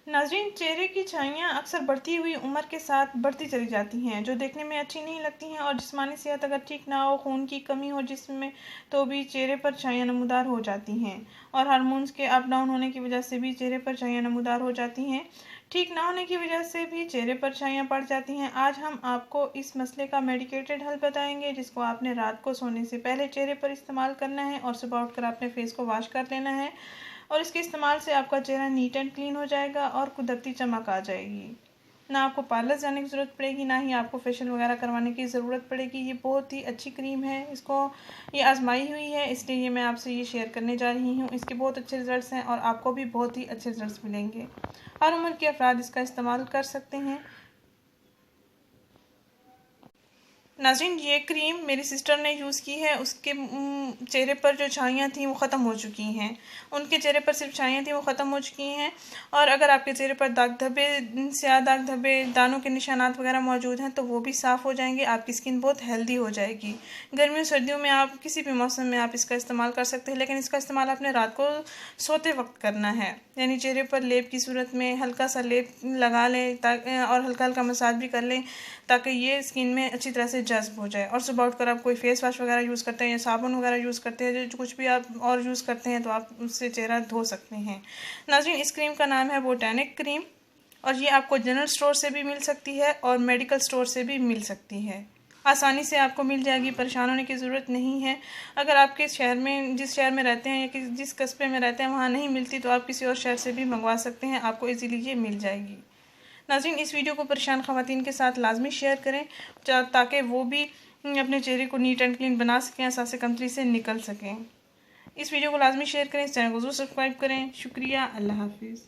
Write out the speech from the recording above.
नाज़रीन, चेहरे की छाइयाँ अक्सर बढ़ती हुई उम्र के साथ बढ़ती चली जाती हैं, जो देखने में अच्छी नहीं लगती हैं, और जिस्मानी सेहत अगर ठीक ना हो, खून की कमी हो जिस्म में, तो भी चेहरे पर छाइयाँ नमूदार हो जाती हैं। और हार्मोन्स के अप डाउन होने की वजह से भी चेहरे पर छाइयाँ नमूदार हो जाती हैं। ठीक ना होने की वजह से भी चेहरे पर छाइयाँ पड़ जाती हैं। आज हम आपको इस मसले का मेडिकेटेड हल बताएंगे, जिसको आपने रात को सोने से पहले चेहरे पर इस्तेमाल करना है और सुबह उठकर अपने फेस को वॉश कर लेना है। और इसके इस्तेमाल से आपका चेहरा नीट एंड क्लीन हो जाएगा और कुदरती चमक आ जाएगी। ना आपको पार्लर जाने की ज़रूरत पड़ेगी, ना ही आपको फेशियल वगैरह करवाने की ज़रूरत पड़ेगी। ये बहुत ही अच्छी क्रीम है, ये आजमाई हुई है, इसलिए ये मैं आपसे ये शेयर करने जा रही हूँ। इसके बहुत अच्छे रिज़ल्ट्स हैं और आपको भी बहुत ही अच्छे रिज़ल्ट्स मिलेंगे। हर उम्र के अफराद इसका इस्तेमाल कर सकते हैं। नाज़रीन, ये क्रीम मेरी सिस्टर ने यूज़ की है। उसके चेहरे पर जो छाइयाँ थीं वो ख़त्म हो चुकी हैं। उनके चेहरे पर सिर्फ छाइयाँ थीं, वो ख़त्म हो चुकी हैं। और अगर आपके चेहरे पर दाग धब्बे, स्याह दाग धब्बे, दानों के निशानात वगैरह मौजूद हैं, तो वो भी साफ़ हो जाएंगे। आपकी स्किन बहुत हेल्दी हो जाएगी। गर्मियों सर्दियों में आप किसी भी मौसम में आप इसका इस्तेमाल कर सकते हैं, लेकिन इसका इस्तेमाल आपने रात को सोते वक्त करना है। यानी चेहरे पर लेप की सूरत में हल्का सा लेप लगा लें और हल्का हल्का मसाज भी कर लें, ताकि ये स्किन में अच्छी तरह से जज्ब हो जाए। और सुबह उठकर आप कोई फेस वॉश वगैरह यूज़ करते हैं या साबुन वगैरह यूज़ करते हैं, जो कुछ भी आप और यूज़ करते हैं, तो आप उससे चेहरा धो सकते हैं। नाज़रीन, इस क्रीम का नाम है बोटैनिक क्रीम, और ये आपको जनरल स्टोर से भी मिल सकती है और मेडिकल स्टोर से भी मिल सकती है। आसानी से आपको मिल जाएगी, परेशान होने की ज़रूरत नहीं है। अगर आपके शहर में, जिस शहर में रहते हैं या जिस कस्बे में रहते हैं, वहाँ नहीं मिलती, तो आप किसी और शहर से भी मंगवा सकते हैं, आपको इजीली ये मिल जाएगी। नाज़रीन, इस वीडियो को परेशान ख़वातीन के साथ लाजमी शेयर करें, ताकि वो भी अपने चेहरे को नीट एंड क्लीन बना सकें, एहसास कमतरी से निकल सकें। इस वीडियो को लाजमी शेयर करें, इस चैनल को ज़रूर सब्सक्राइब करें। शुक्रिया। अल्लाह हाफिज़।